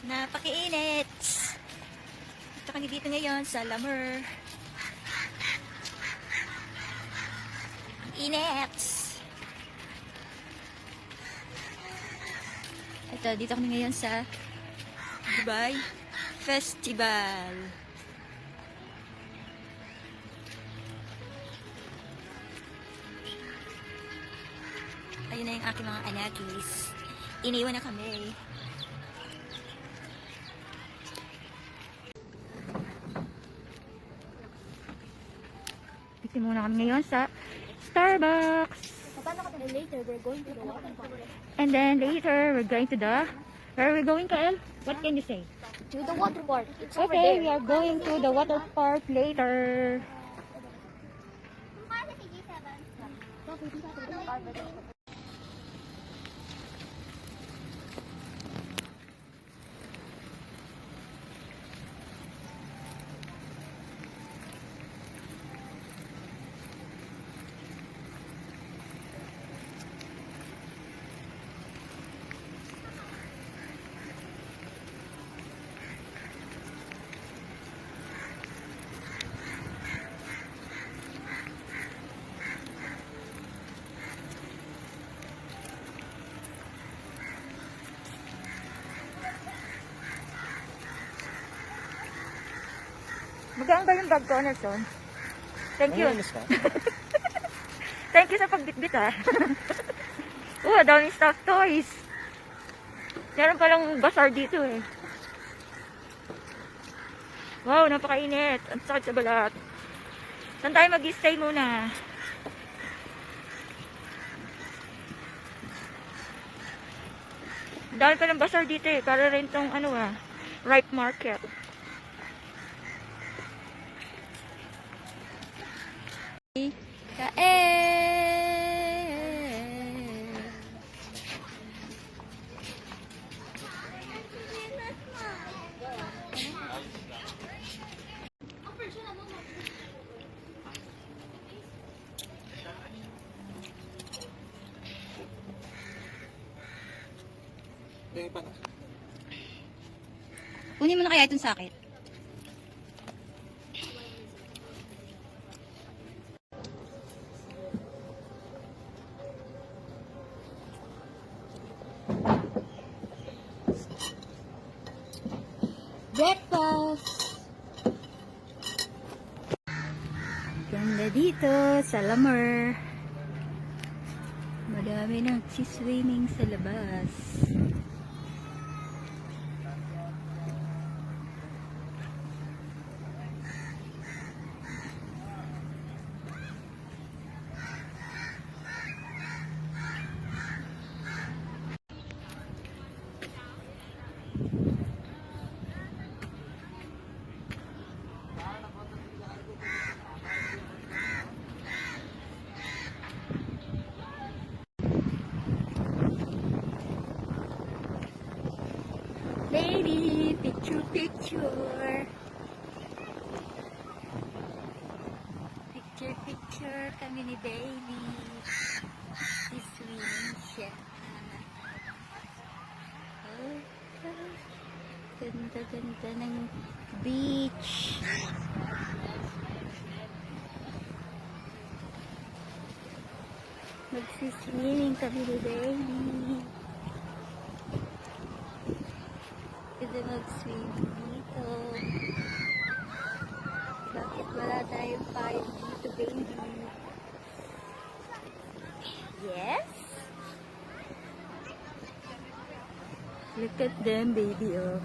Napakainit. Ito kami dito ngayon sa Lamer. Init. Ito, dito kami ngayon sa Dubai Festival. Ayun na yung aking mga anakis. Iniwan na kami. Dito muna kami ngayon sa Starbucks. And later, we're going to the water park. And then later, we're going to the... Where are we going, Kael? What can you say? To the water park. It's over Okay, we there. are going to the water park later. Magaan ba yung bag ko, Nelson? Thank you. Thank you sa pagbitbit, ha. Oh, daming stuffed toys. Meron palang bazaar dito, eh. Wow, napakainit. Ang sakit sa balat. Saan tayo mag-stay muna? Dami palang bazaar dito, eh. Para rin tong, ripe market. Kunin mo na kaya itong sakit. Breakfast! Ganda dito sa Lamer. Madami nang swimming sa labas. Baby, picture. Picture kami ni baby. Si swimming siya. Oh, ganda ng beach. Magsiswimming kami ni baby. Pwede mag-swim dito. Bakit wala tayong payong dito, baby? Yes? Look at them, baby, oh.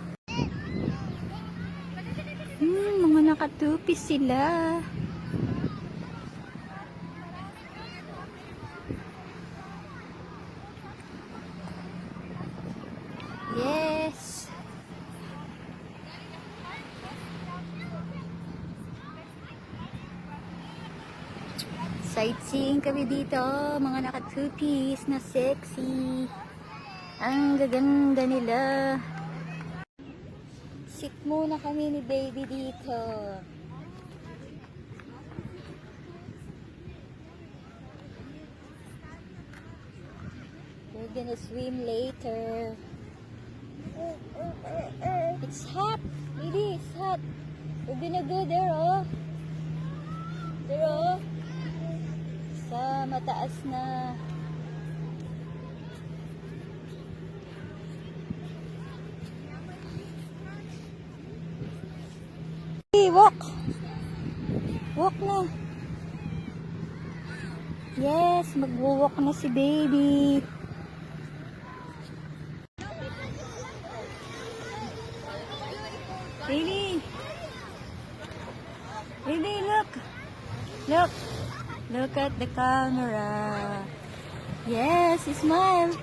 Mga nakatupi sila. Yes! Sightseeing kami dito, mga naka-two-piece na sexy. Ang gaganda nila. Sit muna kami ni baby dito. We're gonna swim later. that. We're gonna go there, oh. There, oh. Sa mataas na. Hey, walk. Walk na. Yes, magwo-walk na si baby. Baby. Baby, look. Look. Look at the camera. Yes, smile.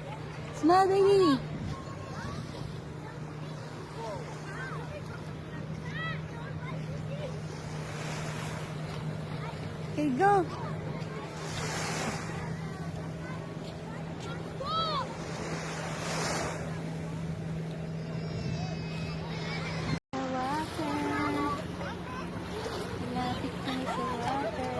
Smile, baby. Okay, go. Lapit kami sa water.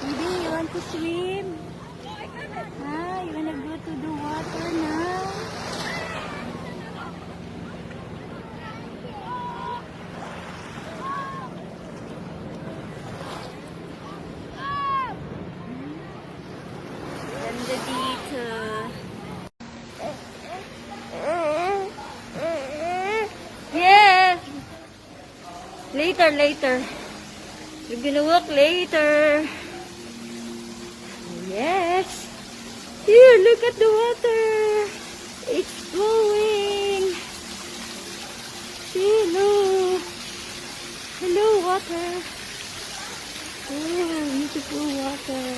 Baby, you want to swim? Ah, you wanna go to the water now? Ganda dito. Yeah. Later. We're gonna walk later. Yes. Here, look at the water. It's flowing. Hello. Hello, water. Oh, beautiful water.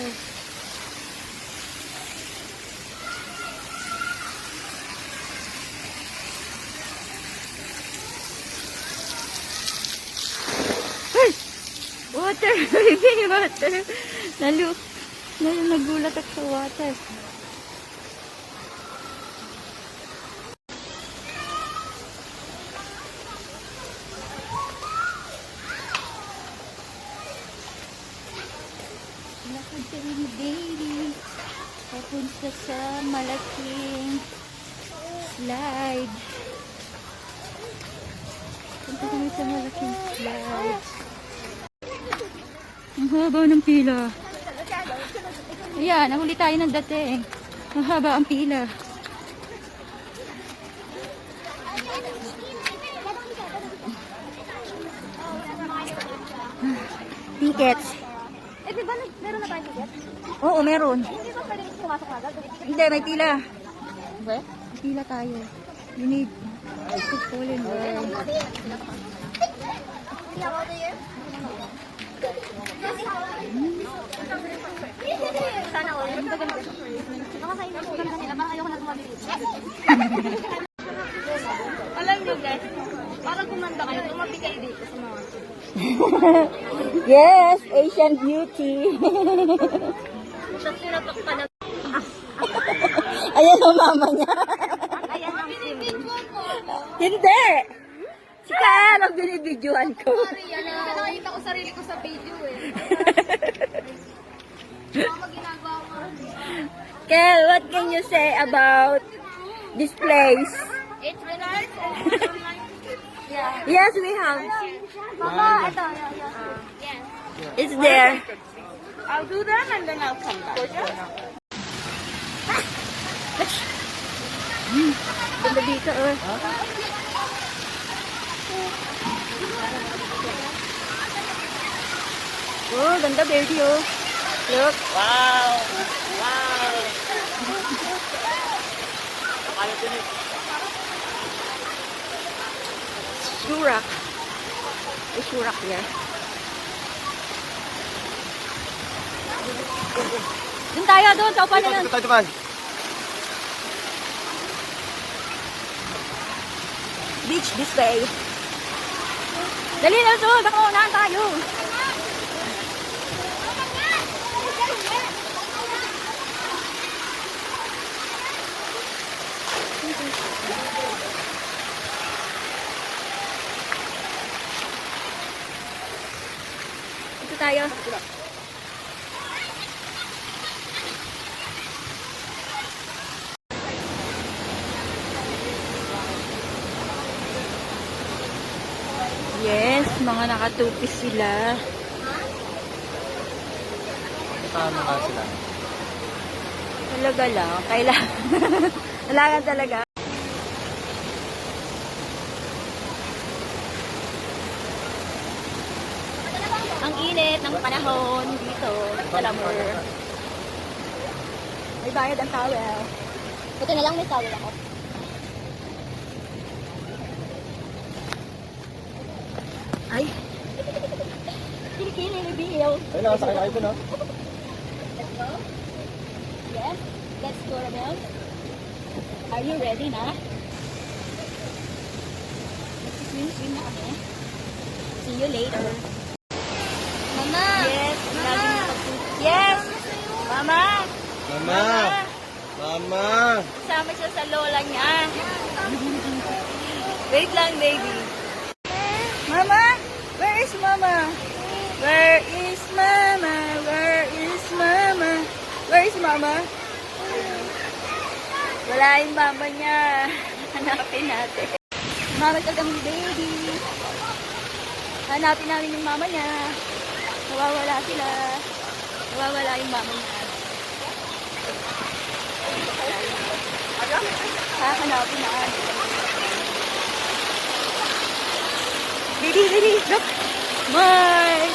Water, baby, water. Nagulat ako sa water. Lakad kami ni baby. Papunta sa malaking slide. Punta kami sa malaking slide. Ang haba ng pila. Ayan, nahuli tayo ng dating. Ang haba ang pila. Tickets. Eh, di ba meron na tayo ticket? Oo, meron. Hindi ba pwede pumasok na agad? Hindi, may pila. Okay? May pila tayo. You need to fall in line. Sana all. Nakakain ako ganda nila. Parang ayoko na tumabili. Alam nyo guys, parang kumanda kayo, tumabi kayo dito sa mga. Yes, Asian beauty. Tapos tinatok pa na. Ayan ang mama niya. Ayan ang binibidyoan ko. Hindi! Si Kyle ang binibidyoan ko. Sorry, nakakita ko sarili ko sa video eh. Mama ginagawa mo. Kyle, what can you say about this place? It's really nice. Yeah. Yes, we have. Mama, ito. Yes. It's there. I'll do them and then I'll come back. Ganda dito, oh. Oh, ganda baby, oh. Look. Wow! Wow! Shurak. May shurak here. Doon tayo, doon. Sa upan na doon. Ito, man. Beach this way. Dali na, so. Baka unahan tayo. Ito tayo. mga nakatupis sila. Tama nga sila. Talaga lang. Kailangan. Kailangan talaga. Ang init ng panahon dito sa Lamor. May bayad ang towel. Buti na lang may towel ako. Ay! Kilikili, reveal. Ay, nakasakay kayo dun, ha? Let's go. Yes, let's go, Ramel. Are you ready na? Swim na kami. See you later. Mama! Yes. Lagi na yes. Mama. Mama! Mama! Kasama siya sa lola niya. Wait lang, baby. Mama? Where is Mama? Where is Mama? Where is Mama? Where is Mama? Wala yung mama niya. Hanapin natin. Mama kagaming baby. Hanapin namin yung mama niya. Nawawala sila. Nawawala yung mama niya. Hahanapin namin. Baby, baby, look. Mine.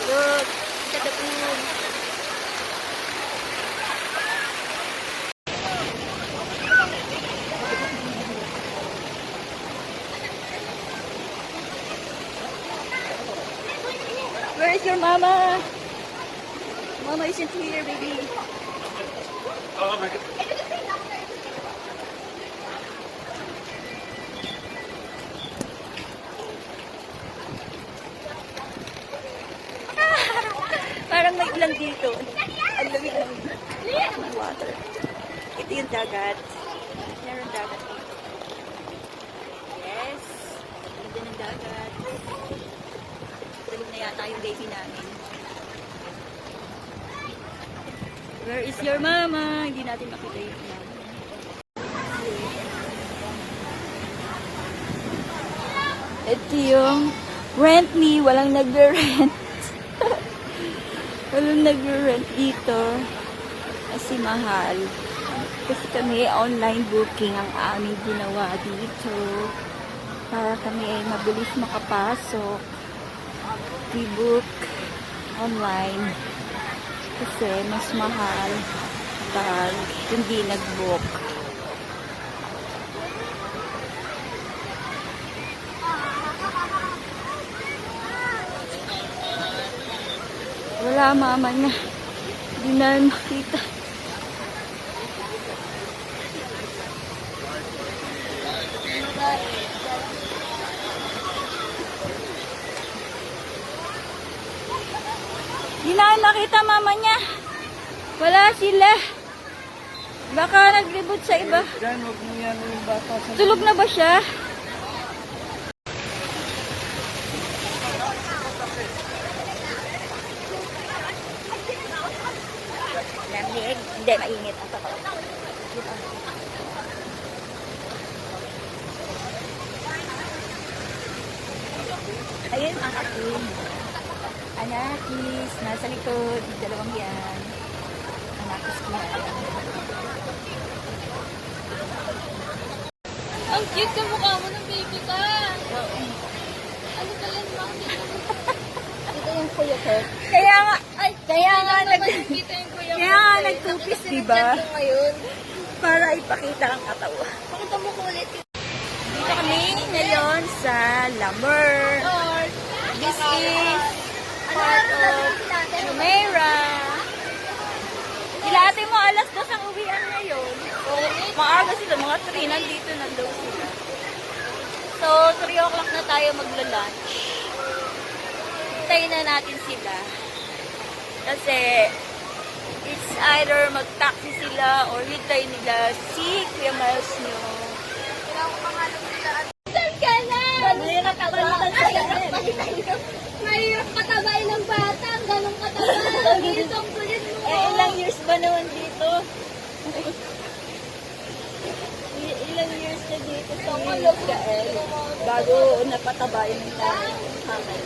Look. Look at the pool. Where is your mama? Mama isn't here, baby. Parang may ulan dito. Ang lamig lang. May water. Ito yung dagat. Meron dagat dito. Yes. Ganda ng dagat. Tulog na yata yung baby namin. Where is your mama? Hindi natin makita yung mama. Ito yung rent me. Walang nagre-rent. Walang nagre-rent dito. Kasi mahal. Kasi kami online booking ang aming ginawa dito. Para kami ay mabilis makapasok. We book online. Kasi mas mahal pag hindi nag-book. Wala mama niya. Hindi na makita. Hindi na nakita mama niya. Wala sila. Baka nag-reboot sa iba. Diyan, huwag mo yan yung bata sa... Tulog na ba siya? Lamig. Hindi, mainit. Ang totoo. Ayun ang akin. Anakis. Nasa likod. Dalawang yan. Anakis ko yan. Ang cute ka mukha mo ng baby ka. Ano ba yan, Mom? Ito yung kuya ko. Kaya nga, Kita yung kuya ko. kaya nga nagtupis, diba? Ngayon. Para ipakita ang katawan. Pakita mo ko ulit. Dito kami ngayon sa Lamur. This is part of Jumeirah. Sila ate mo, alas 2 ang uwian ngayon. Maaga sila, mga 3, nandito na daw sila. So, 3 o'clock na tayo magla-lunch. Hintayin na natin sila. Kasi, it's either mag-taxi sila or hintay nila si Kuya Miles nyo. Saan ka na? Mahirap katabain ng bata. Ang ganong kataba. Gisong kulit mo. Eh, ilang years ba naman dito? ilang years na dito sa Gael bago napataba yung hamay.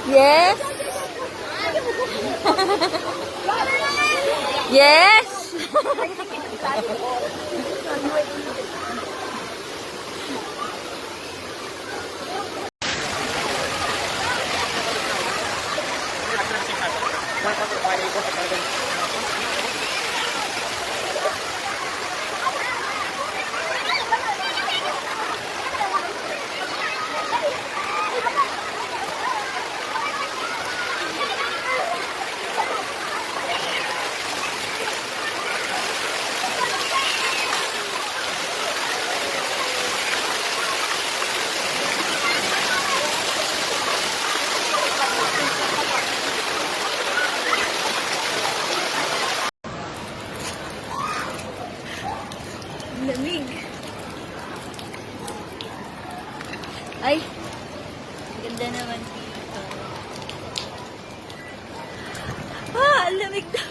Yes. Yes. Lamig. Ay, ganda naman dito. Ang lamig na.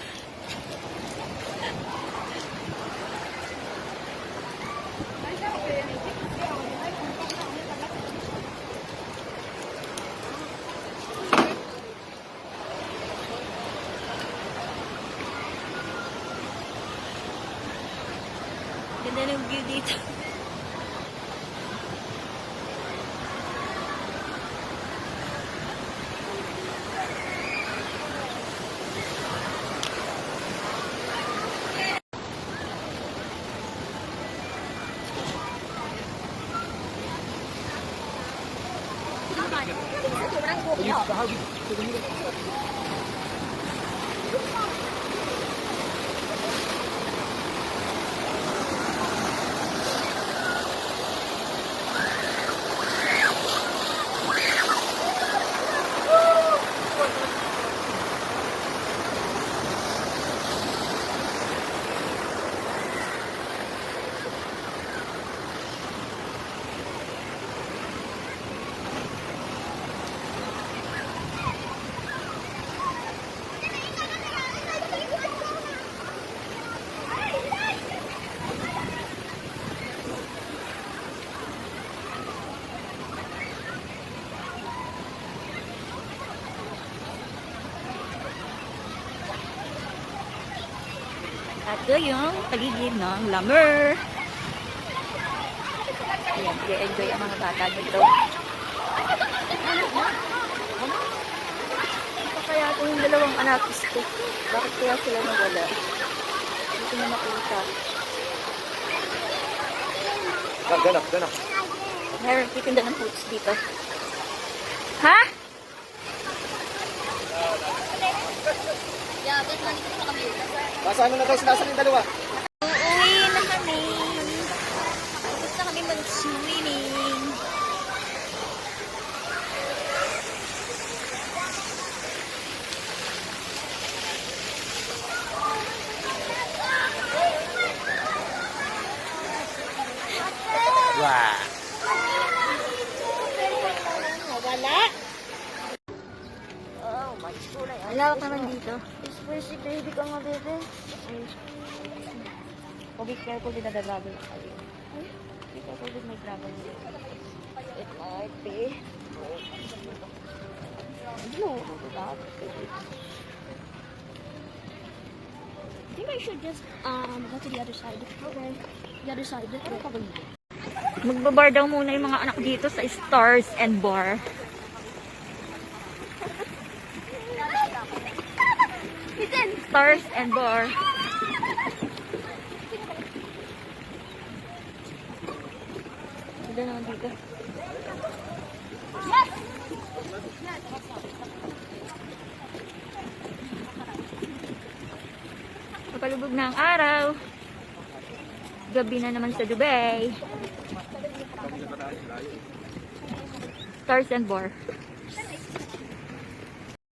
Ganda ng view dito. At ito yung paligid ng Lamer. Ayan, enjoy ang mga bata dito. Ito kaya ito yung dalawang anak ko. Bakit kaya sila nawala? Hindi ko na makita. Ganap. Meron titinda ng fruits dito. Ha? Yeah, that's money ko sa kami. Basta ano na tayo sinasabi yung dalawa? Uuwi na kami. Gusto kami mag-swimming. Wow. Wala. Malawak naman dito. Especially baby ka nga, bebe. Oh, be careful with the gravel. Be careful with my gravel. It might be. No, not. I think I should just go to the other side. Okay. The other side. Magbabar daw muna yung mga anak dito sa Stars and Bar. Stars and Bar. Ganda naman dito. Palubog na ang araw. Gabi na naman sa Dubai. Stars and Bar.